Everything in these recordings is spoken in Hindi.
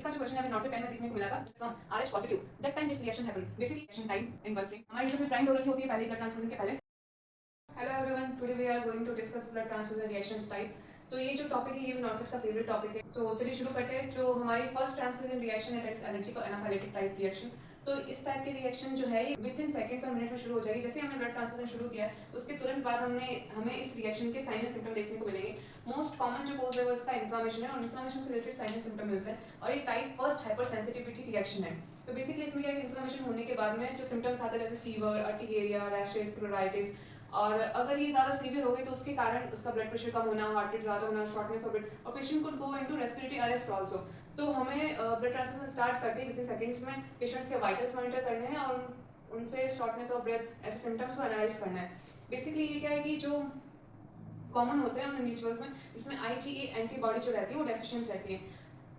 इसका जो क्वेश्चन है अभी नॉट से 10 में देखने को मिला था from RH positive that time this reaction happened basically reaction time in one frame हमारी इंटरव्यू प्राइम हो रखी होती है पहले ब्लड ट्रांसफ्यूजन के पहले। Hello everyone, today we are going to discuss blood transfusion reactions type. तो ये जो टॉपिक है ये भी नॉट का फेवरेट टॉपिक है। तो चलिए शुरू करते हैं। जो हमारी फर्स्ट ट्रांसफ्यूजन रिएक्शन है दैट्स एलर्जी का एनाफाइलेटिक टाइप रिएक्शन। तो इस टाइप की रिएक्शन जो है ये विद इन सेकंड्स और मिनट में शुरू हो जाएगी। जैसे हमने ब्लड ट्रांसफ्यूजन शुरू किया है उसके तुरंत बाद हमें इस रिएक्शन के साइन एंड सिम्टम देखने को मिलेंगे। मोस्ट कॉमन जो कोज है वो इसका इन्फ्लेमेशन है और इन्फ्लेमेशन से रिलेटेड साइन एंड सिम्टम मिलते हैं और ये type first hyper sensitivity reaction है। तो बेसिकली इसमें क्या है, इन्फ्लेमेशन होने के बाद में जो सिम्टम्स आते हैं जैसे फीवर, अर्टिकेरिया, रैशेस, क्लोराइटिस, और अगर ये ज़्यादा सीवियर हो गई तो उसके कारण उसका ब्लड प्रेशर कम होना, हार्ट रेट ज़्यादा होना, शॉर्टनेस ऑफ ब्रेथ और patient could go into respiratory arrest also. तो हमें ब्लड ट्रांसफ्यूजन स्टार्ट करते ही विदिन सेकंड्स में पेशेंट्स के वाइटल्स मॉनिटर करने हैं और उनसे शॉर्टनेस ऑफ ब्रेथ ऐसे सिम्टम्स को एनालाइज करना है। बेसिकली ये क्या है कि जो कॉमन होते हैं उन इंडिविजुअल में जिसमें आईजीई एंटीबॉडी जो रहती है वो डेफिशिएंट रहती है,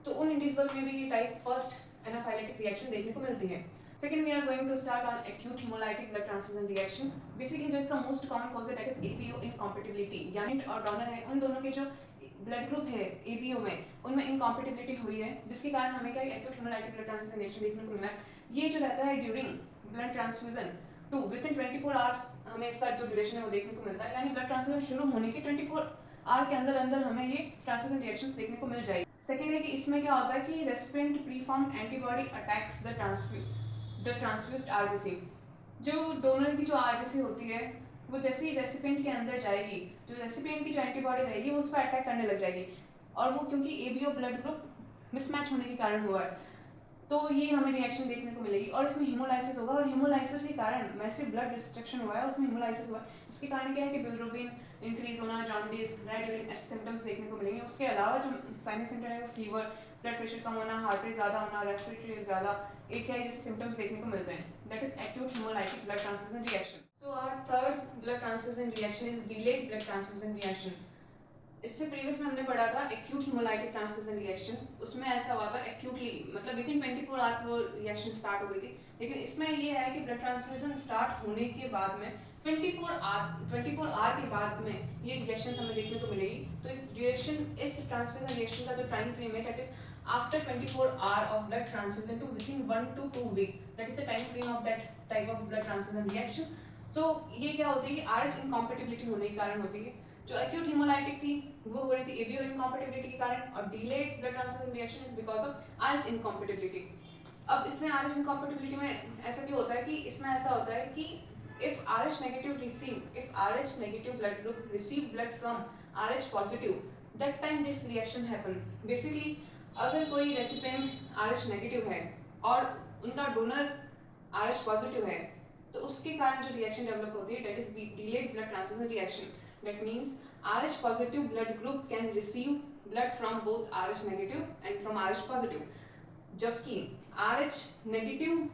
तो उन इंडिविजुअल में भी ये टाइप फर्स्ट एनाफाइलेटिक रिएक्शन देखने को मिलती है। Second, we are going to start on acute hemolytic blood transfusion reaction. Basically जो इसका मोस्ट कॉमन कॉज है दैट इज एबीओ इनकॉम्पेटिबिलिटी, यानी और डोनर है उन दोनों के जो ब्लड ग्रुप है एबीओ में उनमें इनकॉम्पेटिबिलिटी हुई है, जिसके कारण हमें क्या acute haemolytic blood transfusion reaction देखने को मिला है। ये जो रहता है during blood transfusion to within 24 आवर्स हमें इसका जो ड्यूरेशन है वो देखने को मिलता है, यानी ब्लड ट्रांसफ्यूजन शुरू होने के 24 आवर के अंदर अंदर हमें ये ट्रांसफ्यूजन रिएक्शंस देखने को मिल जाएगी। सेकेंड है कि इसमें क्या होता है कि recipient preformed antibody attacks the transfused RBC. जो डोनर की जो आरबीसी होती है वो जैसे ही रेसिपिएंट के अंदर जाएगी, जो रेसिपिएंट की जो एंटीबॉडी रहेगी वो उस पर अटैक करने लग जाएगी, और वो क्योंकि एबीओ ब्लड ग्रुप मिसमैच होने के कारण हुआ है तो ये हमें रिएक्शन देखने को मिलेगी। और इसमें हीमोलाइसिस होगा और हीमोलाइसिस के कारण मैसिव ब्लड डिस्ट्रक्शन हुआ है, उसमें हीमोलाइसिस हुआ है। इसके कारण क्या है कि बिलिरुबिन इंक्रीज होना, जॉन्डिस, रेड यूरिन ऐसे सिम्टम्स देखने को मिलेंगे। उसके अलावा जो साइनस सिम्टम है वो फीवर, ब्लड प्रेशर कम होना, हार्ट रेट ज़्यादा होना, रेस्पिरेटरी ज़्यादा, एक है जैसे सिम्टम्स देखने को मिलते हैं। That is acute haemolytic blood transfusion reaction. So our third blood transfusion reaction is delayed blood transfusion reaction. इससे प्रीवियस में हमने पढ़ा था एक्यूट हेमोलाइटिक ट्रांसफ्यूजन रिएक्शन, उसमें ऐसा हुआ था एक्यूटली मतलब विद इन 24 आवर वो रिएक्शन स्टार्ट हो गई थी। लेकिन इसमें ये है कि ब्लड ट्रांसफ्यूजन स्टार्ट होने के बाद में 24 आवर के बाद में ये रिएक्शन हमें देखने को मिलेगी। तो इस ड्यूरेशन, इस ट्रांसफ्यूजन रिएक्शन का जो टाइम फ्रेम है that is after 24 hour of blood transfusion to within 1 to 2 week, that is the time frame of that type of blood transfusion reaction. So ये क्या होती है कि आरएच इनकॉम्पेटिबिलिटी होने के कारण होती है। जो एक्यूट हेमोलाइटिक थी वो हो रही थी एबीओ इनकॉम्पेटिबिलिटी के कारण, और delayed blood transfusion reaction is because of RH incompatibility. अब इसमें आरएच इनकॉम्पेटिबिलिटी में ऐसा क्यों होता है कि इसमें ऐसा होता है कि if RH negative blood group receive blood from RH positive, that time this reaction happen. Basically अगर कोई रेसिपिएंट RH नेगेटिव है और उनका डोनर RH पॉजिटिव है तो उसके कारण जो रिएक्शन डेवलप होती है that is delayed blood transfusion reaction. That means RH positive blood group can receive blood from both RH negative and from RH positive, जबकि RH negative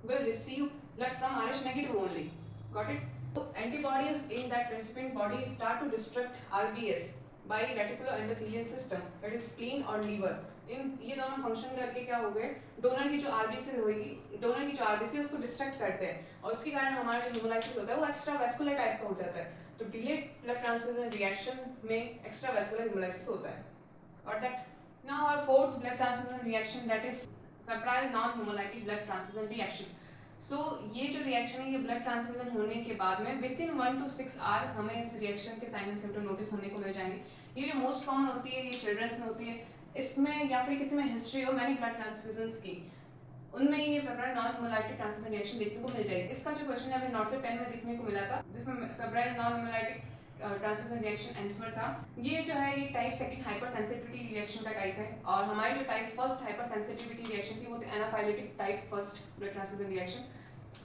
will receive blood from RH negative only. Got it? So antibodies in that recipient body start to destruct RBS by reticuloendothelial system, that is spleen और liver। इन ये दोनों फंक्शन करके क्या हो गए, डोनर की जो आरबीसी होगी, डोनर की जो आरबीसी उसको डिस्ट्रक्ट करते हैं और उसके कारण हमारा जो हेमोलाइसिस होता है वो एक्स्ट्रा वेस्कुलर टाइप का हो जाता है। तो डिलेड ब्लड ट्रांसफ्यूजन रिएक्शन में एक्स्ट्रा वेस्कुलर हेमोलाइसिस होता है। और that now our fourth blood transfusion reaction that is febrile non haemolytic blood transfusion reaction. So ये जो रिएक्शन है ये ब्लड ट्रांसफ्यूजन होने के बाद में विद इन 1 to 6 आवर हमें इस रिएक्शन के साइन एंड सिम्टम नोटिस होने को मिल जाएंगे। ये जो मोस्ट कॉमन होती है ये चिल्ड्रंस में होती है, इसमें या फिर किसी में हिस्ट्री हो मैनी ब्लड ट्रांसफ्यूजन्स की, उनमें ये febrile non hemolytic transfusion reaction देखने को मिल जाएगी। इसका जो क्वेश्चन है अभी नॉट से 10 में देखने को मिला था जिसमें febrile non hemolytic transfusion reaction answer था। ये जो है ये type second hyper sensitivity reaction का टाइप है, और हमारी जो type first hyper sensitivity reaction थी वो थी anaphylactic type first blood transfusion reaction.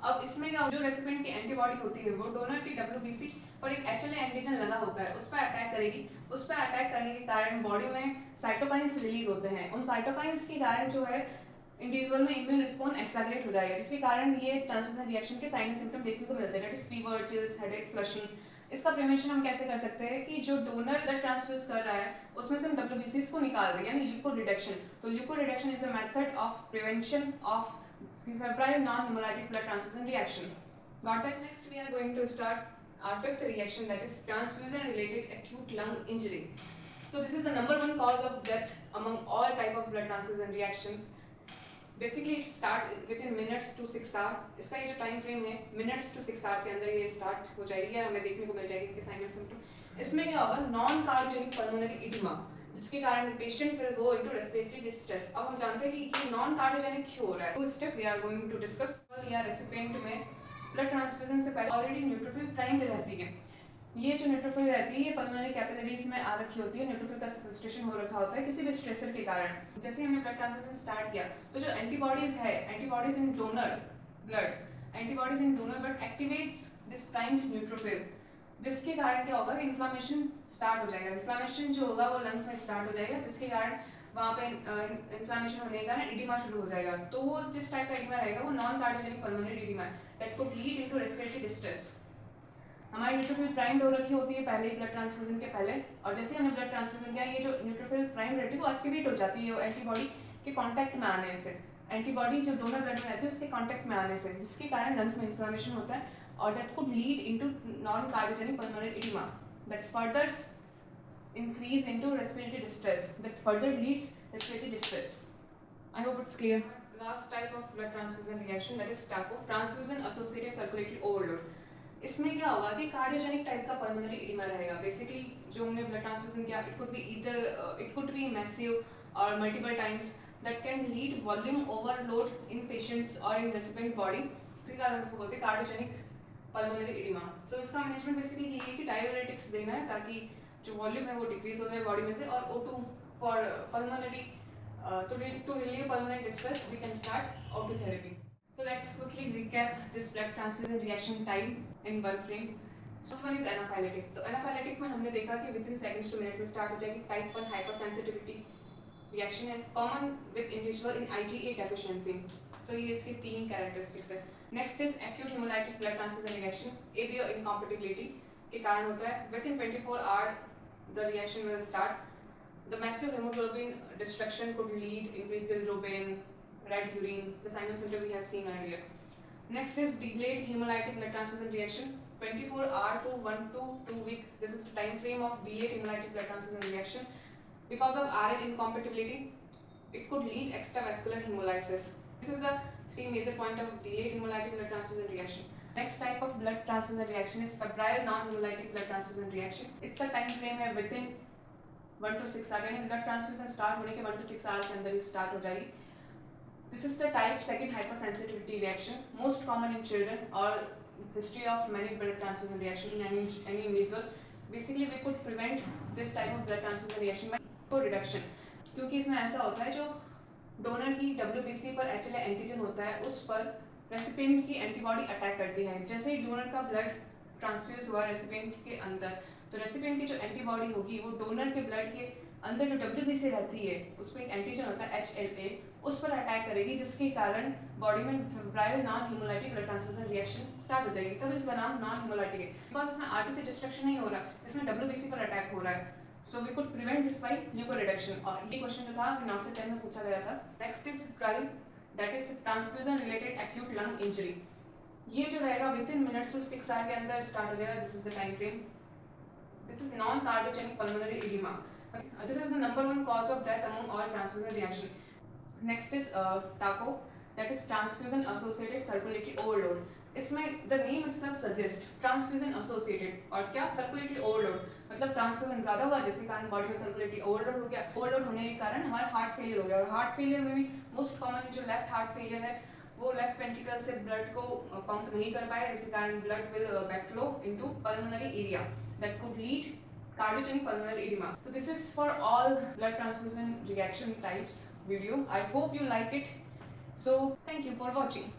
अब इसमें क्या जो रेसिपिएंट की एंटीबॉडी होती है वो डोनर की डब्ल्यूबीसी पर एक एचएलए एंटीजन लगा होता है, उस पर अटैक करेगी। उस पर अटैक करने के कारण बॉडी में साइटोकाइंस रिलीज होते हैं, उन साइटोकाइंस के कारण जो है इंडिविजुअल में इम्यून रिस्पॉन्स एक्सैगरेट हो जाएगा, जिसके कारण ये ट्रांसफ्यूजन रिएक्शन के साइन एंड सिम्टम देखने को मिलते हैं, that is fever, chills, headache, flushing. इसका प्रिवेंशन हम कैसे कर सकते हैं कि जो डोनर ब्लड ट्रांसफ्यूज कर रहा है उसमें से हम डब्ल्यूबीसीज को निकाल दें, यानी ल्यूको रिडक्शन। तो leuco reduction is a method of prevention of febrile non-hemolytic blood transfusion reaction. Got that? Next we are going to start our fifth reaction, that is transfusion related acute lung injury. So this is the number one cause of death among all type of blood transfusion reaction. Basically start within minutes to 6 hour. इसका ये जो टाइम फ्रेम है मिनट्स टू 6 आवर के अंदर ये स्टार्ट हो जाएगी, हमें देखने को मिल जाएगी इसके साइन एंड सिम्पटम। इसमें क्या होगा, नॉन कार्डियोजेनिक पल्मोनरी एडिमा, जिसके कारण patient will go into respiratory distress. अब हम जानते हैं कि ये नॉन कार्डियोजेनिक क्यों हो रहा है, तो step we are going to discuss. या रेसिपिएंट में ब्लड ट्रांसफ्यूजन से पहले ऑलरेडी न्यूट्रोफिल प्राइम्ड रहती है। ये जो न्यूट्रोफिल रहती है ये पल्मोनरी कैपिलरीज में आ रखी होती है, न्यूट्रोफिल का सबस्ट्रेशन हो रखा होता है किसी भी स्ट्रेसर के कारण। जैसे ही हमने ब्लड ट्रांसफ्यूजन स्टार्ट किया तो जो एंटीबॉडीज है, antibodies in donor blood activates this primed neutrophil, जिसके कारण क्या होगा कि इन्फ्लामेशन स्टार्ट हो जाएगा। इन्फ्लामेशन जो होगा वो लंग्स में स्टार्ट हो जाएगा, जिसके कारण वहाँ पे इन्फ्लामेशन होने के कारण एडिमा शुरू हो जाएगा। तो वो जिस टाइप का एडिमा रहेगा वो non cardiogenic pulmonary oedema that could lead into respiratory distress. हमारी न्यूट्रोफिल प्राइम्ड हो रखी होती है पहले ही ब्लड ट्रांसफ्यूजन के पहले, और जैसे हमने ब्लड ट्रांसफ्यूजन किया ये जो न्यूट्रोफिल प्राइम्ड रहती है वो एक्टिवेट हो जाती है एंटीबॉडी के कांटेक्ट में आने से, एंटीबॉडी जो डोनर ब्लड में रहती है उसके कांटेक्ट में आने से, जिसके कारण लंग्स में इन्फ्लेमेशन होता है और that could lead into non cardiogenic pulmonary oedema that further increase into respiratory distress, that further leads respiratory distress. I hope it's clear. Last type of blood transfusion reaction, that is TACO, transfusion associated circulatory overload. इसमें क्या होगा कि कार्डियोजेनिक टाइप का पल्मोनरी एडिमा रहेगा। बेसिकली जो हमने ब्लड ट्रांसफ्यूजन किया इट कुड बी मैसिव और multiple times that can lead volume overload in patients और इन रेसिपिएंट बॉडी, इसी कारण इसको बोलते हैं कार्डियोजेनिक पल्मोनरी एडिमा। सो इसका मैनेजमेंट बेसिकली ये है कि डायूरेटिक्स देना है ताकि जो वॉल्यूम है वो डिक्रीज हो जाए बॉडी में से, और O2 for pulmonary to relieve pulmonary distress we can start O2 therapy. So let's quickly recap this blood transfusion reaction time in one frame. First one is anaphylatic. तो anaphylatic में हमने देखा कि within seconds to minute में start हो जाएगी। Type 1 hypersensitivity reaction है, common with individual in IgA deficiency. So ये इसके 3 characteristics है। Next is acute hemolytic blood transfusion reaction, ABO incompatibility के कारण होता है। Within 24 hours the reaction will start. The massive hemoglobin destruction could lead increased bilirubin, red urine, the sign and symptom we have seen earlier. Next is delayed hemolytic blood transfusion reaction, 24 hour to 1 to 2 week. This is the time frame of delayed hemolytic blood transfusion reaction. Because of RH incompatibility, it could lead extravascular hemolysis. This is the 3 major point of delayed hemolytic blood transfusion reaction. Next type of blood transfusion reaction is febrile non-hemolytic blood transfusion reaction. इसका time frame है within 1 to 6 आवर, यानी ब्लड ट्रांसफ्यूजन स्टार्ट होने के 1 to 6 आवर के अंदर ही स्टार्ट हो जाएगी। This is the type 2 hypersensitivity reaction, most common in children or history of many blood transfusion reaction in any individual. Basically we could prevent this type of blood transfusion reaction by reduction, क्योंकि इसमें ऐसा होता है जो डोनर की WBC पर HLA एंटीजन होता है उस पर रेसिपिएंट की एंटीबॉडी अटैक करती है। जैसे ही डोनर का ब्लड ट्रांसफ्यूज हुआ रेसिपिएंट के अंदर, तो रेसिपिएंट की जो एंटीबॉडी होगी वो डोनर के ब्लड के अंदर जो WBC रहती है उस पर एक एंटीजन होता है HLA, उस पर अटैक करेगी, जिसके कारण बॉडी में febrile non haemolytic blood transfusion reaction start हो जाएगी। तब इसका नाम नॉन हेमोलाइटिक है, बिकॉज इसमें RBC डिस्ट्रक्शन नहीं हो रहा, इसमें WBC पर अटैक हो रहा है। So we could prevent this by leucoreduction. और ये क्वेश्चन जो था नॉट से 10 में पूछा गया था। Next is drug, that is transfusion related acute lung injury. ये जो रहेगा within minutes to 6 hour के अंदर स्टार्ट हो जाएगा। This is the time frame. This is non-cardiogenic pulmonary edema. This is the number one cause of death among all transfusion reaction. Next is TACO, that is transfusion associated circulatory overload. इसमें the name itself suggests transfusion associated, और क्या circulatory overload मतलब ट्रांसफ्यूजन ज़्यादा हुआ जिसके कारण बॉडी में सर्कुलेटरी ओवरलोड हो गया। ओवरलोड होने के कारण हमारा हार्ट फेलियर हो गया, और हार्ट फेलियर में भी मोस्ट कॉमन जो लेफ्ट हार्ट फेलियर है वो लेफ्ट वेंट्रिकल से ब्लड को पंप नहीं कर पाए, इसके कारण blood will backflow into pulmonary area that could lead cardiogenic pulmonary edema. So this is for all blood transfusion reaction types video. I hope you like it. So thank you for watching.